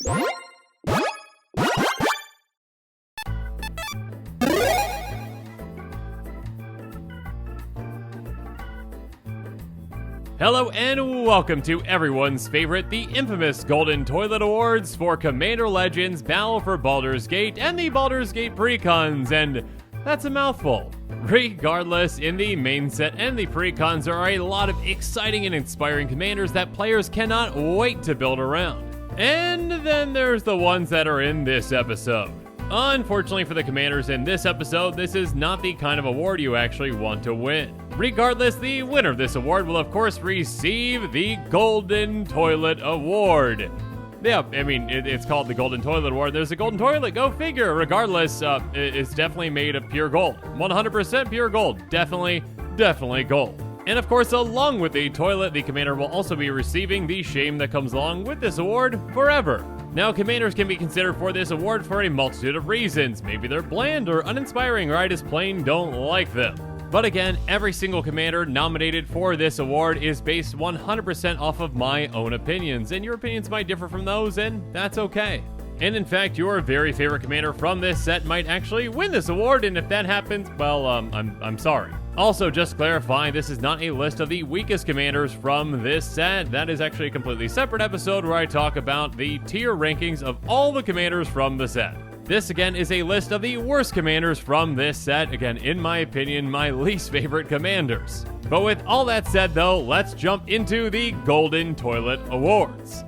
Hello and welcome to everyone's favorite, the infamous Golden Toilet Awards for Commander Legends, Battle for Baldur's Gate, and the Baldur's Gate Precons, and that's a mouthful. Regardless, in the main set and the Precons, there are a lot of exciting and inspiring commanders that players cannot wait to build around. And then there's the ones that are in this episode. Unfortunately for the commanders in this episode, this is not the kind of award you actually want to win. Regardless, the winner of this award will of course receive the Golden Toilet Award. Yeah, I mean, it's called the Golden Toilet Award. There's a golden toilet, go figure. Regardless, it's definitely made of pure gold. 100% pure gold. Definitely gold. And of course, along with the toilet, the commander will also be receiving the shame that comes along with this award forever. Now, commanders can be considered for this award for a multitude of reasons. Maybe they're bland or uninspiring, or I just plain don't like them. But again, every single commander nominated for this award is based 100% off of my own opinions, and your opinions might differ from those, and that's okay. And in fact, your very favorite commander from this set might actually win this award, and if that happens, well, I'm sorry. Also, just clarifying, this is not a list of the weakest commanders from this set. That is actually a completely separate episode where I talk about the tier rankings of all the commanders from the set. This, again, is a list of the worst commanders from this set. Again, in my opinion, my least favorite commanders. But with all that said, though, let's jump into the Golden Toilet Awards.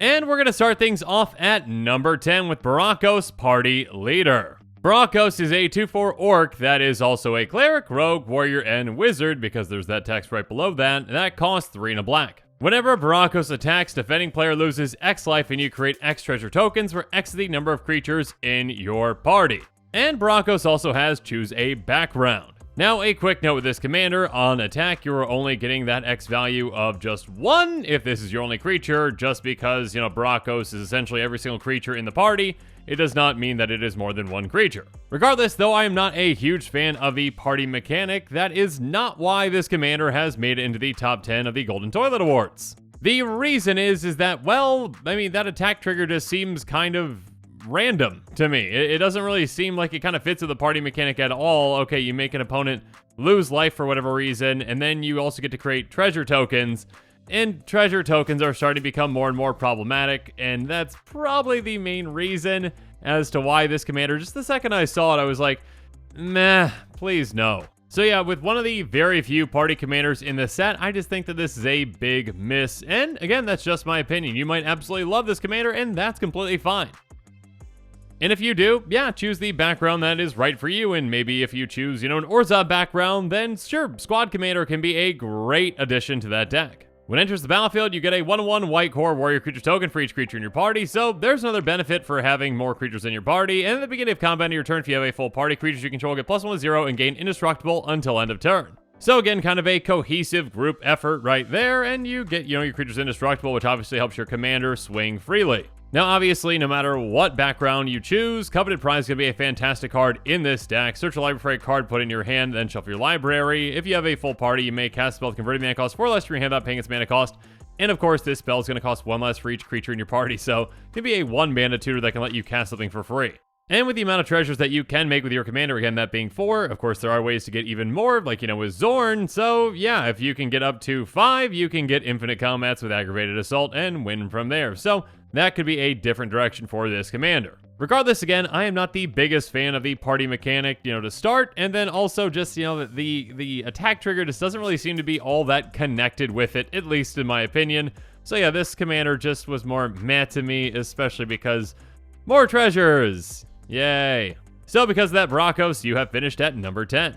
And we're going to start things off at number 10 with Broncos Party Leader. Broncos is a 2/4 orc that is also a cleric, rogue, warrior, and wizard, because there's that text right below that costs 3 and a black. Whenever Broncos attacks, defending player loses X life and you create X treasure tokens for X the number of creatures in your party. And Broncos also has choose a background. Now, a quick note with this commander, on attack, you're only getting that X value of just 1 if this is your only creature, just because, Broncos is essentially every single creature in the party. It does not mean that it is more than 1 creature. Regardless, though I am not a huge fan of the party mechanic, that is not why this commander has made it into the top 10 of the Golden Toilet Awards. The reason is that, that attack trigger just seems kind of random to me. It doesn't really seem like it kind of fits with the party mechanic at all. Okay, you make an opponent lose life for whatever reason, and then you also get to create treasure tokens, and treasure tokens are starting to become more and more problematic, and that's probably the main reason as to why this commander, just the second I saw it, I was like, meh, please no. So yeah, with one of the very few party commanders in the set, I just think that this is a big miss, and again, that's just my opinion. You might absolutely love this commander, and that's completely fine. And if you do, yeah, choose the background that is right for you, and maybe if you choose, an Urza background, then sure, Squad Commander can be a great addition to that deck. When it enters the battlefield, you get a 1/1 white core warrior creature token for each creature in your party, so there's another benefit for having more creatures in your party, and at the beginning of combat on your turn, if you have a full party, creatures you control get +1/+0 and gain indestructible until end of turn. So again, kind of a cohesive group effort right there, and you get, your creatures indestructible, which obviously helps your commander swing freely. Now, obviously, no matter what background you choose, Coveted Prize is going to be a fantastic card in this deck. Search a library for a card, put it in your hand, then shuffle your library. If you have a full party, you may cast a spell with converted mana cost 4 less to your hand without paying its mana cost. And of course, this spell is going to cost 1 less for each creature in your party, so it can be a 1 mana tutor that can let you cast something for free. And with the amount of treasures that you can make with your commander, again, that being 4, of course, there are ways to get even more, like, with Zorn. So yeah, if you can get up to 5, you can get infinite combats with aggravated assault and win from there. So that could be a different direction for this commander. Regardless, again, I am not the biggest fan of the party mechanic, to start, and then also just, the attack trigger just doesn't really seem to be all that connected with it, at least in my opinion. So yeah, this commander just was more meh to me, especially because more treasures! Yay! So because of that, Broncos, you have finished at number 10.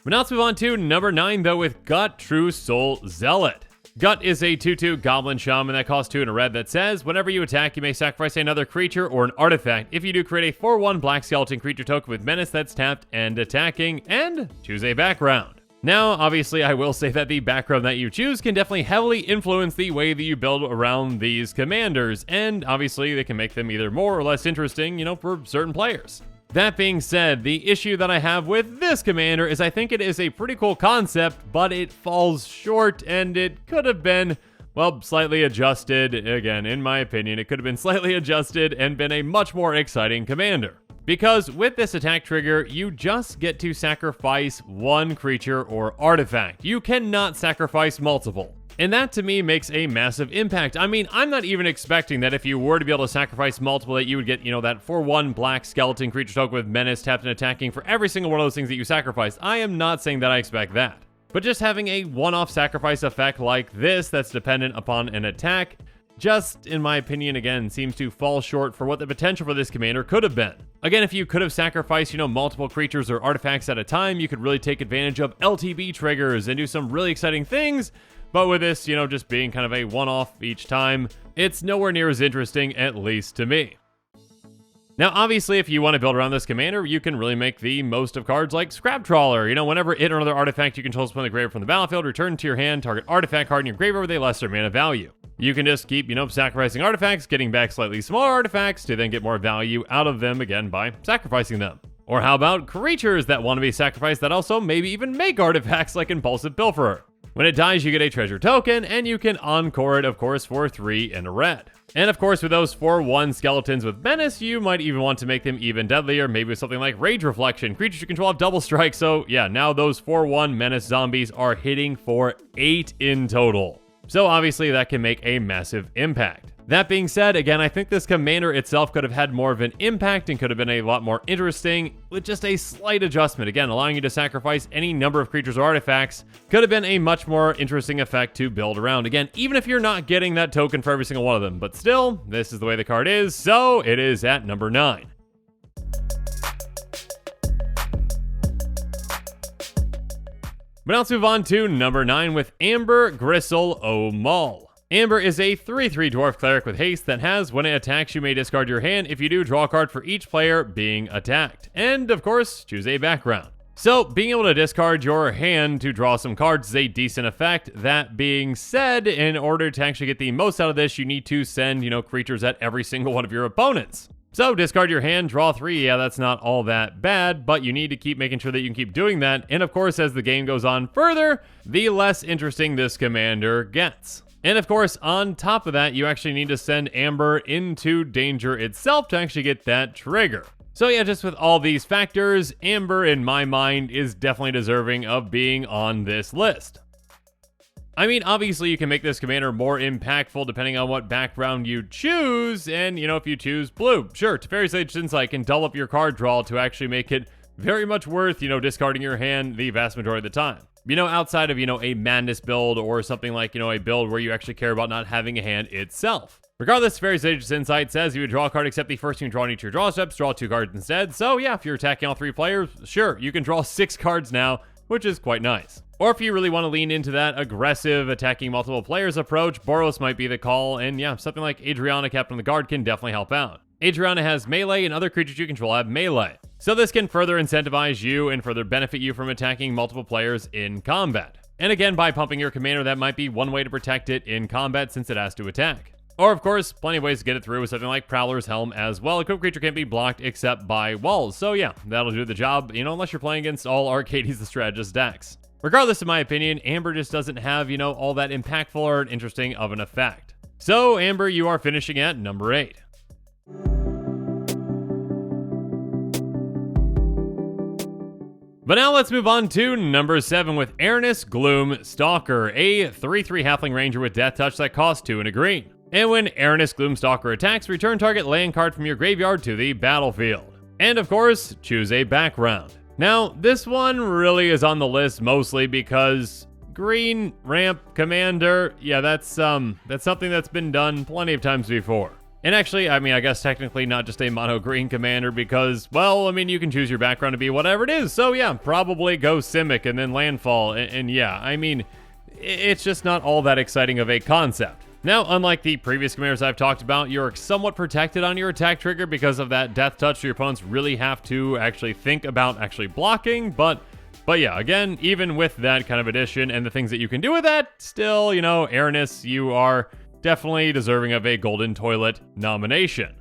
But now let's move on to number 9, though, with Gut True Soul Zealot. Gut is a 2/2 Goblin Shaman that costs 2 and a red that says, whenever you attack, you may sacrifice another creature or an artifact. If you do, create a 4/1 Black Skeleton creature token with Menace that's tapped and attacking, and choose a background. Now, obviously, I will say that the background that you choose can definitely heavily influence the way that you build around these commanders, and obviously, they can make them either more or less interesting, for certain players. That being said, the issue that I have with this commander is I think it is a pretty cool concept, but it falls short and it could have been, well, slightly adjusted. Again, in my opinion, it could have been slightly adjusted and been a much more exciting commander. Because with this attack trigger, you just get to sacrifice one creature or artifact. You cannot sacrifice multiple. And that to me makes a massive impact. I mean, I'm not even expecting that if you were to be able to sacrifice multiple that you would get, that 4/1 black skeleton creature token with menace tapped and attacking for every single one of those things that you sacrifice. I am not saying that I expect that. But just having a one-off sacrifice effect like this that's dependent upon an attack, just, in my opinion, again, seems to fall short for what the potential for this commander could have been. Again, if you could have sacrificed, multiple creatures or artifacts at a time, you could really take advantage of LTB triggers and do some really exciting things. But with this, just being kind of a one-off each time, it's nowhere near as interesting, at least to me. Now, obviously, if you want to build around this commander, you can really make the most of cards like Scrap Trawler. Whenever it or another artifact you control is put in the graveyard from the battlefield, return to your hand, target artifact card in your graveyard with a lesser mana value. You can just keep, sacrificing artifacts, getting back slightly smaller artifacts to then get more value out of them, again, by sacrificing them. Or how about creatures that want to be sacrificed that also maybe even make artifacts like Impulsive Pilferer? When it dies, you get a treasure token, and you can encore it, of course, for 3 in a red. And of course, with those 4/1 skeletons with menace, you might even want to make them even deadlier, maybe with something like Rage Reflection. Creatures you control have double strike, so yeah, now those 4/1 menace zombies are hitting for 8 in total. So obviously, that can make a massive impact. That being said, again, I think this commander itself could have had more of an impact and could have been a lot more interesting with just a slight adjustment. Again, allowing you to sacrifice any number of creatures or artifacts could have been a much more interesting effect to build around. Again, even if you're not getting that token for every single one of them. But still, this is the way the card is, so it is at number 9. But now let's move on to number 9 with Amber Gristle O'Maul. Amber is a 3/3 dwarf cleric with haste that has, when it attacks, you may discard your hand. If you do, draw a card for each player being attacked. And, of course, choose a background. So, being able to discard your hand to draw some cards is a decent effect. That being said, in order to actually get the most out of this, you need to send, creatures at every single one of your opponents. So, discard your hand, draw 3, yeah, that's not all that bad, but you need to keep making sure that you can keep doing that. And, of course, as the game goes on further, the less interesting this commander gets. And of course, on top of that, you actually need to send Amber into danger itself to actually get that trigger. So yeah, just with all these factors, Amber, in my mind, is definitely deserving of being on this list. I mean, obviously, you can make this commander more impactful depending on what background you choose, and, if you choose blue, sure, Teferi's Ancient Insight can double up your card draw to actually make it very much worth, discarding your hand the vast majority of the time. Outside of, a madness build or something like, a build where you actually care about not having a hand itself. Regardless, Teferi's Ancient Insight says you would draw a card except the first you draw on each of your draw steps, draw 2 cards instead. So yeah, if you're attacking all 3 players, sure, you can draw 6 cards now, which is quite nice. Or if you really want to lean into that aggressive attacking multiple players approach, Boros might be the call, and yeah, something like Adriana, Captain of the Guard, can definitely help out. Adriana has melee, and other creatures you control have melee. So this can further incentivize you and further benefit you from attacking multiple players in combat. And again, by pumping your commander, that might be one way to protect it in combat since it has to attack. Or of course, plenty of ways to get it through with something like Prowler's Helm as well. A equipped creature can't be blocked except by walls. So yeah, that'll do the job, unless you're playing against all Arcades the Strategist decks. Regardless, in my opinion, Amber just doesn't have, all that impactful or interesting of an effect. So Amber, you are finishing at number 8. But now let's move on to number 7 with Ernest Gloom Stalker, a 3/3 halfling ranger with death touch that costs 2 and a green. And when Ernest Gloom Stalker attacks, return target land card from your graveyard to the battlefield. And of course, choose a background. Now, this one really is on the list mostly because green ramp commander, yeah, that's something that's been done plenty of times before. And actually, I guess technically not just a mono green commander because, well, you can choose your background to be whatever it is. So yeah, probably go Simic and then Landfall. And yeah, it's just not all that exciting of a concept. Now, unlike the previous commanders I've talked about, you're somewhat protected on your attack trigger because of that death touch. Your opponents really have to actually think about actually blocking. But yeah, again, even with that kind of addition and the things that you can do with that, still, Ernest, you are definitely deserving of a Golden Toilet nomination.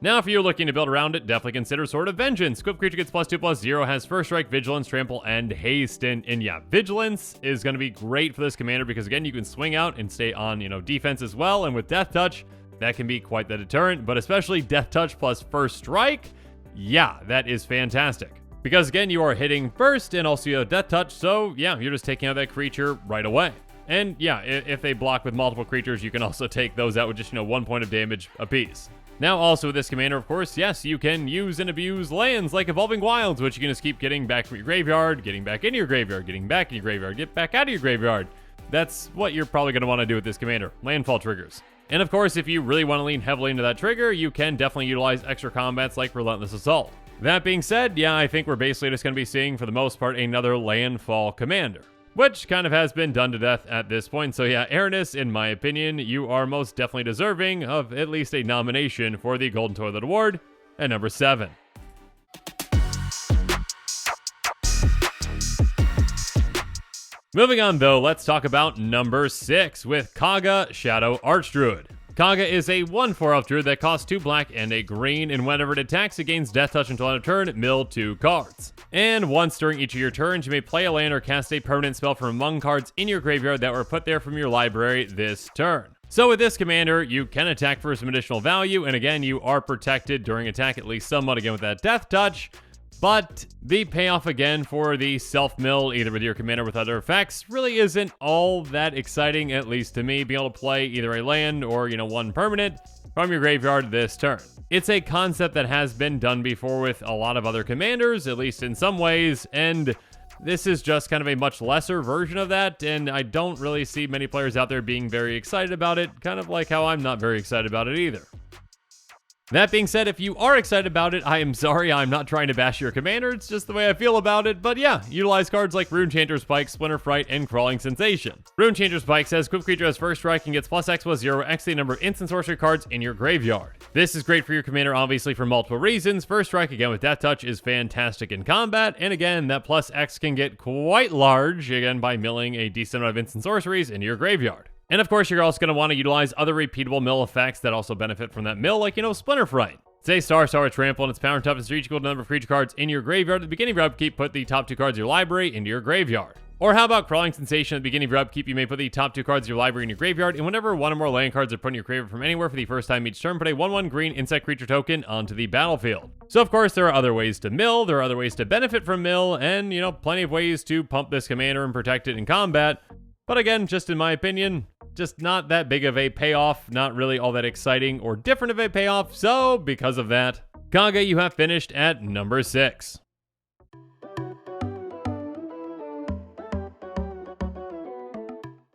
Now, if you're looking to build around it, definitely consider Sword of Vengeance. Equipped creature gets +2/+0, has First Strike, Vigilance, Trample, and Haste. And yeah, Vigilance is going to be great for this commander because, again, you can swing out and stay on, defense as well. And with Death Touch, that can be quite the deterrent. But especially Death Touch plus First Strike, yeah, that is fantastic. Because, again, you are hitting first and also you have Death Touch. So, yeah, you're just taking out that creature right away. And, yeah, if they block with multiple creatures, you can also take those out with just, 1 point of damage apiece. Now, also with this commander, of course, yes, you can use and abuse lands like Evolving Wilds, which you can just keep getting back from your graveyard, getting back into your graveyard, getting back in your graveyard, get back out of your graveyard. That's what you're probably going to want to do with this commander, landfall triggers. And of course, if you really want to lean heavily into that trigger, you can definitely utilize extra combats like Relentless Assault. That being said, yeah, I think we're basically just going to be seeing, for the most part, another landfall commander, which kind of has been done to death at this point. So yeah, Ernest, in my opinion, you are most definitely deserving of at least a nomination for the Golden Toilet Award at number 7. Moving on though, let's talk about number 6 with Kaga, Shadow Archdruid. Kaga is a 1/4 elf druid that costs 2 black and a green, and whenever it attacks, it gains Death Touch until end of turn, mill 2 cards. And once during each of your turns, you may play a land or cast a permanent spell from among cards in your graveyard that were put there from your library this turn. So with this commander, you can attack for some additional value, and again, you are protected during attack at least somewhat again with that Death Touch. But the payoff again for the self-mill, either with your commander or with other effects, really isn't all that exciting, at least to me, being able to play either a land or, one permanent from your graveyard this turn. It's a concept that has been done before with a lot of other commanders, at least in some ways, and this is just kind of a much lesser version of that, and I don't really see many players out there being very excited about it, kind of like how I'm not very excited about it either. That being said, if you are excited about it, I am sorry, I'm not trying to bash your commander, it's just the way I feel about it, but yeah, utilize cards like Rune Changer Spike, Splinter Fright, and Crawling Sensation. Rune Changer Spike says, equipped creature has First Strike and gets +X+0, X the number of instant sorcery cards in your graveyard. This is great for your commander, obviously, for multiple reasons. First Strike, again, with Death Touch, is fantastic in combat, and again, that +X can get quite large, again, by milling a decent amount of instant sorceries into your graveyard. And of course, you're also going to want to utilize other repeatable mill effects that also benefit from that mill, like, Splinter Fright. Say Star with Trample and its power and toughness are each equal to the number of creature cards in your graveyard. At the beginning of your upkeep, put the top 2 cards of your library into your graveyard. Or how about Crawling Sensation? At the beginning of your upkeep, you may put the top 2 cards of your library in your graveyard, and whenever 1 or more land cards are put in your graveyard from anywhere for the first time each turn, put a 1/1 green insect creature token onto the battlefield. So of course, there are other ways to mill, there are other ways to benefit from mill, and, plenty of ways to pump this commander and protect it in combat. But again, just in my opinion, just not that big of a payoff, not really all that exciting or different of a payoff, so because of that, Kaga, you have finished at number 6.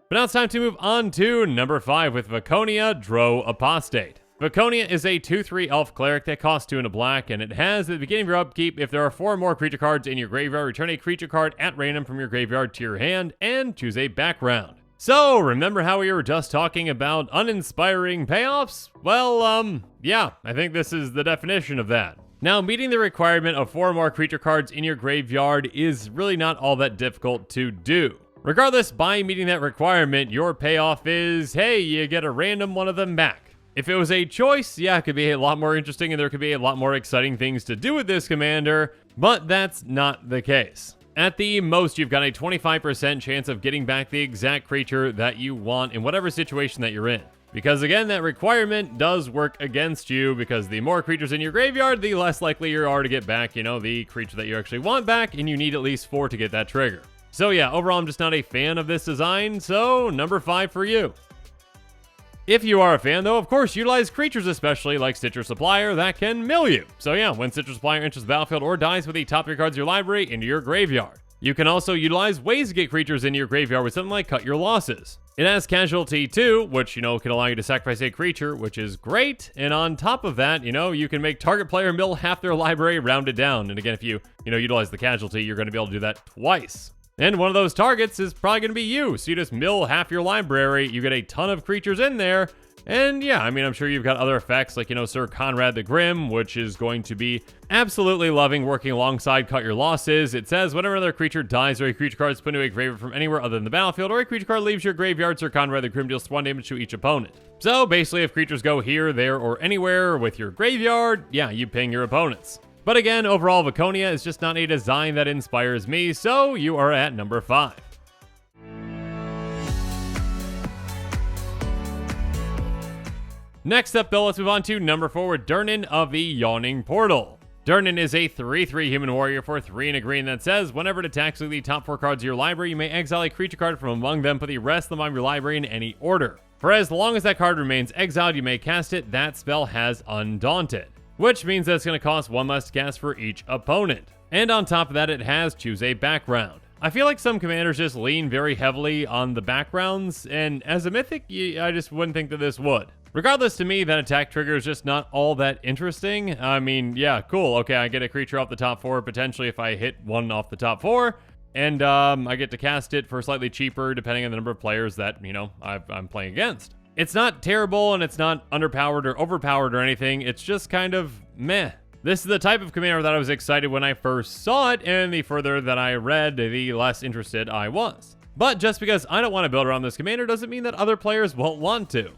But now it's time to move on to number 5 with Viconia, Drow Apostate. Viconia is a 2/3 elf cleric that costs 2 and a black, and it has, at the beginning of your upkeep, if there are 4 or more creature cards in your graveyard, return a creature card at random from your graveyard to your hand, and choose a background. So, remember how we were just talking about uninspiring payoffs? Well, yeah, I think this is the definition of that. Now, meeting the requirement of 4 or more creature cards in your graveyard is really not all that difficult to do. Regardless, by meeting that requirement, your payoff is, hey, you get a random one of them back. If it was a choice, yeah, it could be a lot more interesting and there could be a lot more exciting things to do with this commander, but that's not the case. At the most, you've got a 25% chance of getting back the exact creature that you want in whatever situation that you're in. Because again, that requirement does work against you, because the more creatures in your graveyard, the less likely you are to get back, the creature that you actually want back, and you need at least 4 to get that trigger. So yeah, overall, I'm just not a fan of this design, so number 5 for you. If you are a fan, though, of course, utilize creatures, especially like Stitcher Supplier, that can mill you. So yeah, when Stitcher Supplier enters the battlefield or dies with the top 3 cards of your library into your graveyard. You can also utilize ways to get creatures into your graveyard with something like Cut Your Losses. It has Casualty too, which, can allow you to sacrifice a creature, which is great. And on top of that, you can make target player mill half their library rounded down. And again, if you, utilize the Casualty, you're going to be able to do that twice. And one of those targets is probably going to be you. So you just mill half your library, you get a ton of creatures in there, And yeah, I mean, I'm sure you've got other effects like, Sir Conrad the Grim, which is going to be absolutely loving working alongside Cut Your Losses. It says, whenever another creature dies or a creature card is put into a graveyard from anywhere other than the battlefield, or a creature card leaves your graveyard, Sir Conrad the Grim deals 1 damage to each opponent. So basically, if creatures go here, there, or anywhere with your graveyard, yeah, you ping your opponents. But again, overall, Viconia is just not a design that inspires me, so you are at number 5. Next up, though, let's move on to number 4 with Dernan of the Yawning Portal. Dernan is a 3/3 human warrior for 3 and a green that says, whenever it attacks with the top 4 cards of your library, you may exile a creature card from among them, put the rest of them on your library in any order. For as long as that card remains exiled, you may cast it. That spell has Undaunted, which means that it's going to cost 1 less to cast for each opponent. And on top of that, it has Choose a Background. I feel like some commanders just lean very heavily on the backgrounds, and as a mythic, I just wouldn't think that this would. Regardless, to me, that attack trigger is just not all that interesting. I mean, yeah, cool. Okay, I get a creature off the top 4, potentially if I hit one off the top 4, and I get to cast it for slightly cheaper depending on the number of players that, I'm playing against. It's not terrible, and it's not underpowered or overpowered or anything. It's just kind of meh. This is the type of commander that I was excited when I first saw it, and the further that I read, the less interested I was. But just because I don't want to build around this commander doesn't mean that other players won't want to.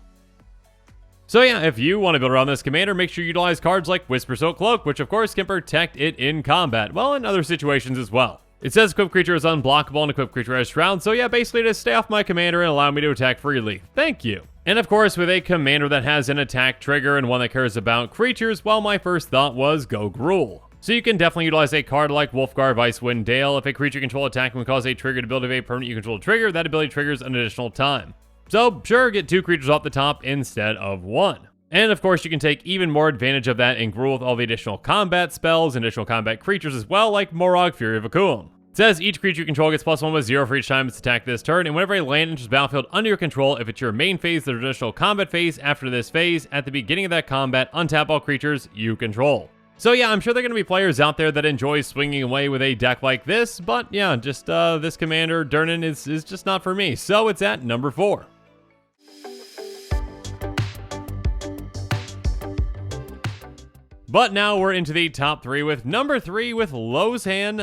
So yeah, if you want to build around this commander, make sure you utilize cards like Whispersoak Cloak, which of course can protect it in combat, well, in other situations as well. It says equipped creature is unblockable and equipped creature has Shroud, so yeah, basically just stay off my commander and allow me to attack freely. Thank you. And of course, with a commander that has an attack trigger and one that cares about creatures, well, my first thought was go Gruul. So you can definitely utilize a card like Wolfgar Icewind Dale. If a creature you control attacking would cause a trigger to build a permanent you control trigger, that ability triggers an additional time. So sure, get 2 creatures off the top instead of 1. And of course, you can take even more advantage of that in Gruul with all the additional combat spells and additional combat creatures as well, like Morag, Fury of Vakuum. It says each creature you control gets +1 with 0 for each time it's attacked this turn, and whenever a land enters the battlefield under your control, if it's your main phase, the traditional combat phase, after this phase, at the beginning of that combat, untap all creatures you control. So yeah, I'm sure there are going to be players out there that enjoy swinging away with a deck like this, but yeah, just this commander, Dernan, is just not for me, so it's at number 4. But now we're into the top 3 with number 3 with Lozen,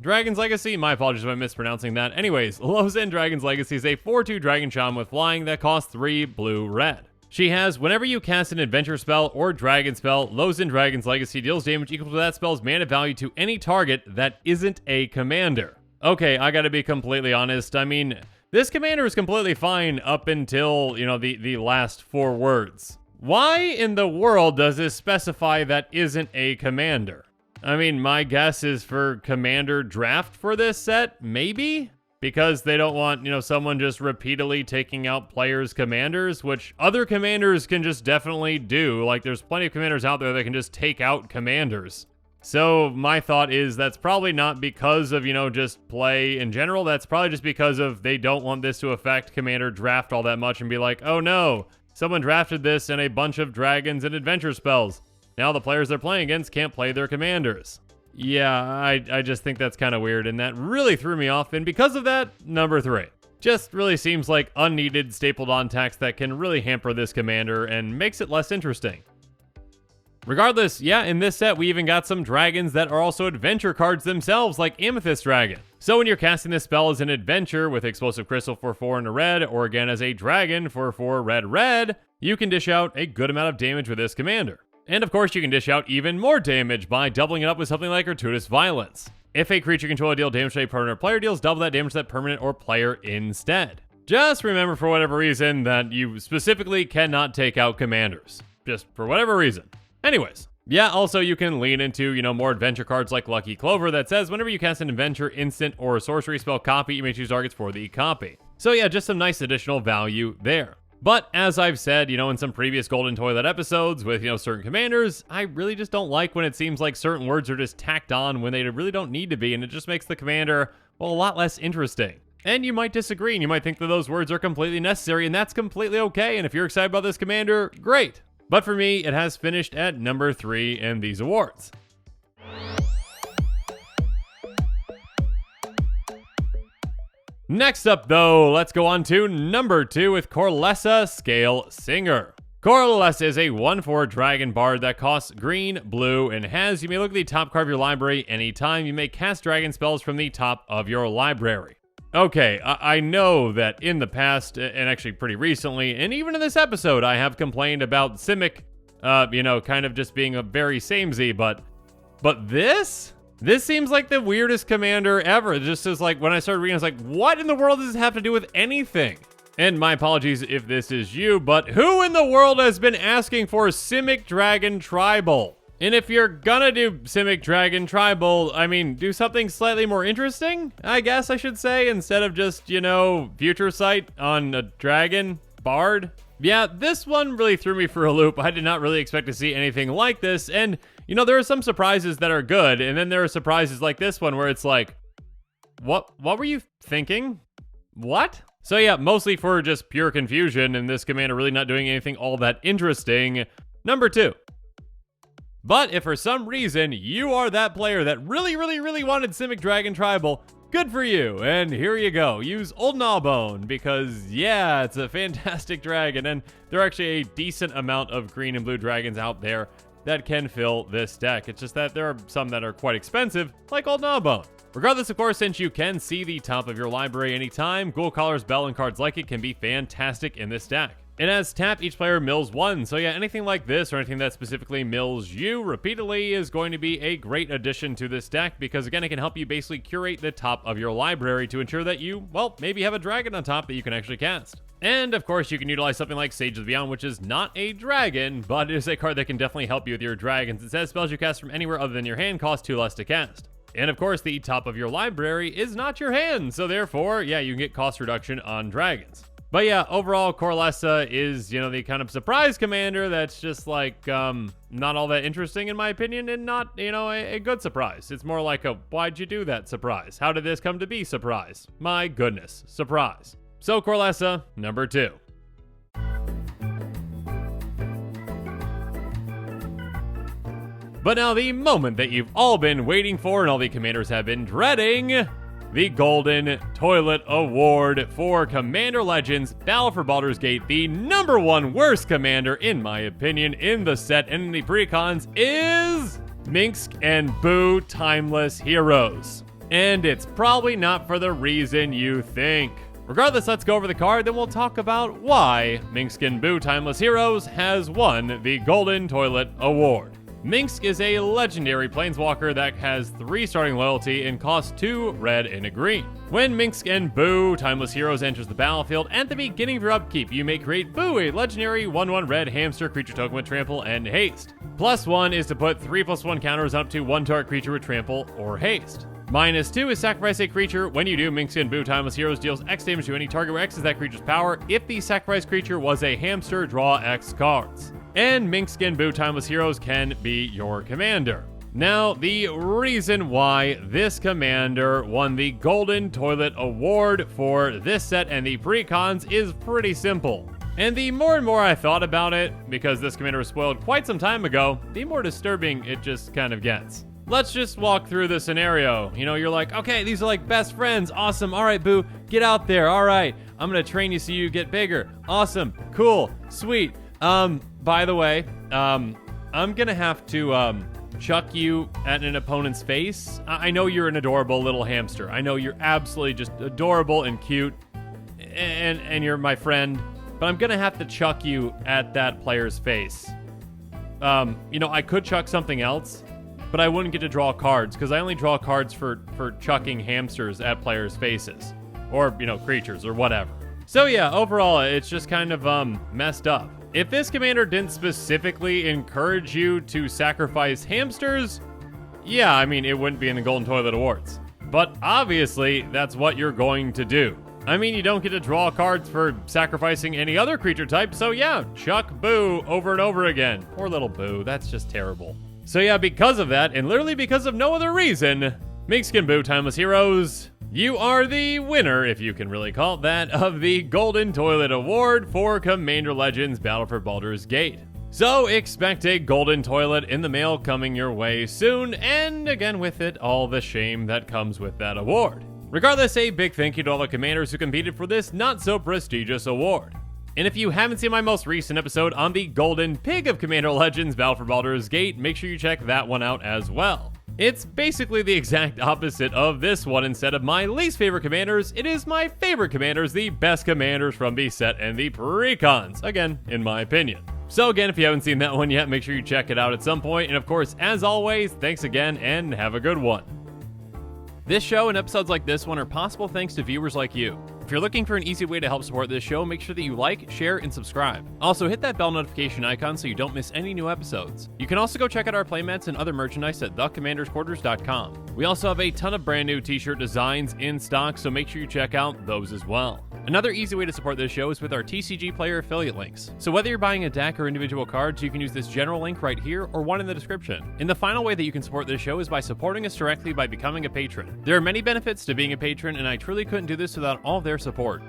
Dragon's Legacy? My apologies if I'm mispronouncing that. Anyways, Lozen Dragon's Legacy is a 4/2 Dragon Shaman with flying that costs 3 blue-red. She has, whenever you cast an adventure spell or dragon spell, Lozen Dragon's Legacy deals damage equal to that spell's mana value to any target that isn't a commander. Okay, I gotta be completely honest. I mean, this commander is completely fine up until, the last 4 words. Why in the world does this specify that isn't a commander? I mean, my guess is for commander draft for this set, maybe? Because they don't want, someone just repeatedly taking out players' commanders, which other commanders can just definitely do. Like, there's plenty of commanders out there that can just take out commanders. So my thought is that's probably not because of, just play in general. That's probably just because of they don't want this to affect commander draft all that much and be like, oh no, someone drafted this in a bunch of dragons and adventure spells. Now the players they're playing against can't play their commanders. Yeah, I just think that's kind of weird, and that really threw me off, and because of that, number 3. Just really seems like unneeded stapled on text that can really hamper this commander and makes it less interesting. Regardless, yeah, in this set, we even got some dragons that are also adventure cards themselves, like Amethyst Dragon. So when you're casting this spell as an adventure with Explosive Crystal for 4 and a red, or again as a dragon for 4 red, you can dish out a good amount of damage with this commander. And of course, you can dish out even more damage by doubling it up with something like Gratuitous Violence. If a creature controller deals damage to a permanent or player, deals double that damage to that permanent or player instead. Just remember, for whatever reason, that you specifically cannot take out commanders. Just for whatever reason. Anyways, yeah, also you can lean into, more adventure cards like Lucky Clover that says whenever you cast an adventure, instant, or a sorcery spell copy, you may choose targets for the copy. So yeah, just some nice additional value there. But as I've said, in some previous Golden Toilet episodes with, certain commanders, I really just don't like when it seems like certain words are just tacked on when they really don't need to be, and it just makes the commander, well, a lot less interesting. And you might disagree, and you might think that those words are completely necessary, and that's completely okay, and if you're excited about this commander, great. But for me, it has finished at number 3 in these awards. Next up, though, let's go on to number 2 with Corlessa Scale Singer. Corlessa is a 1/4 dragon bard that costs green, blue, and has you may look at the top card of your library anytime you may cast dragon spells from the top of your library. Okay, I know that in the past, and actually pretty recently, and even in this episode, I have complained about Simic, kind of just being a very samey, but this seems like the weirdest commander ever. Just as like, when I started reading, I was like, what in the world does this have to do with anything? And my apologies if this is you, but who in the world has been asking for Simic Dragon Tribal? And if you're gonna do Simic Dragon Tribal, I mean, do something slightly more interesting, I guess I should say, instead of just, Future Sight on a dragon bard. Yeah, this one really threw me for a loop. I did not really expect to see anything like this, and, there are some surprises that are good, and then there are surprises like this one where it's like, what were you thinking? What? So yeah, mostly for just pure confusion, and this commander really not doing anything all that interesting. Number 2. But if for some reason you are that player that really wanted Simic Dragon Tribal, good for you, and here you go. Use Old Gnawbone, because yeah, it's a fantastic dragon, and there are actually a decent amount of green and blue dragons out there that can fill this deck. It's just that there are some that are quite expensive, like Old Gnawbone. Regardless, of course, since you can see the top of your library anytime, Ghoul Caller's Bell and cards like it can be fantastic in this deck. And as tap, each player mills 1, so yeah, anything like this or anything that specifically mills you repeatedly is going to be a great addition to this deck, because again, it can help you basically curate the top of your library to ensure that you, maybe have a dragon on top that you can actually cast. And of course, you can utilize something like Sage of the Beyond, which is not a dragon, but it is a card that can definitely help you with your dragons. It says spells you cast from anywhere other than your hand cost 2 less to cast. And of course, the top of your library is not your hand, so therefore, yeah, you can get cost reduction on dragons. But yeah, overall, Corlessa is, the kind of surprise commander that's just like, not all that interesting in my opinion, and not, a good surprise. It's more like a, why'd you do that surprise? How did this come to be surprise? My goodness, surprise. So Corlessa, number 2. But now the moment that you've all been waiting for and all the commanders have been dreading, the Golden Toilet Award for Commander Legends Battle for Baldur's Gate, the number 1 worst commander, in my opinion, in the set and in the precons, is Minx and Boo Timeless Heroes. And it's probably not for the reason you think. Regardless, let's go over the card, then we'll talk about why Minx and Boo Timeless Heroes has won the Golden Toilet Award. Minx is a legendary planeswalker that has 3 starting loyalty and costs 2 red and a green. When Minx and Boo Timeless Heroes enters the battlefield, at the beginning of your upkeep, you may create Boo, a legendary 1/1 red hamster creature token with trample and haste. +1 is to put 3/1 counters up to 1 target creature with trample or haste. -2 is sacrifice a creature. When you do, Minx and Boo Timeless Heroes deals X damage to any target where X is that creature's power. If the sacrificed creature was a hamster, draw X cards. And Minx and Boo Timeless Heroes can be your commander. Now, the reason why this commander won the Golden Toilet Award for this set and the precons is pretty simple. And the more and more I thought about it, because this commander was spoiled quite some time ago, the more disturbing it just kind of gets. Let's just walk through the scenario. You're like, okay, these are like best friends. Awesome. All right, Boo, get out there. All right, I'm going to train you so you get bigger. Awesome. Cool. Sweet. By the way, I'm going to have to chuck you at an opponent's face. I know you're an adorable little hamster. I know you're absolutely just adorable and cute, and you're my friend, but I'm going to have to chuck you at that player's face. I could chuck something else, but I wouldn't get to draw cards, because I only draw cards for chucking hamsters at players' faces. Or, creatures, or whatever. So yeah, overall, it's just kind of, messed up. If this commander didn't specifically encourage you to sacrifice hamsters, yeah, it wouldn't be in the Golden Toilet Awards. But obviously, that's what you're going to do. You don't get to draw cards for sacrificing any other creature type, so yeah, chuck Boo over and over again. Poor little Boo, that's just terrible. So yeah, because of that, and literally because of no other reason, Minx and Boo Timeless Heroes, you are the winner, if you can really call it that, of the Golden Toilet Award for Commander Legends Battle for Baldur's Gate. So expect a golden toilet in the mail coming your way soon, and again with it, all the shame that comes with that award. Regardless, a big thank you to all the commanders who competed for this not so prestigious award. And if you haven't seen my most recent episode on the Golden Pig of Commander Legends Battle for Baldur's Gate, make sure you check that one out as well. It's basically the exact opposite of this one. Instead of my least favorite commanders, it is my favorite commanders, the best commanders from the set and the precons, again, in my opinion. So again, if you haven't seen that one yet, make sure you check it out at some point. And of course, as always, thanks again and have a good one. This show and episodes like this one are possible thanks to viewers like you. If you're looking for an easy way to help support this show, make sure that you like, share, and subscribe. Also, hit that bell notification icon so you don't miss any new episodes. You can also go check out our playmats and other merchandise at thecommandersquarters.com. We also have a ton of brand new t-shirt designs in stock, so make sure you check out those as well. Another easy way to support this show is with our TCG Player affiliate links. So whether you're buying a deck or individual cards, you can use this general link right here or one in the description. And the final way that you can support this show is by supporting us directly by becoming a patron. There are many benefits to being a patron, and I truly couldn't do this without all their support.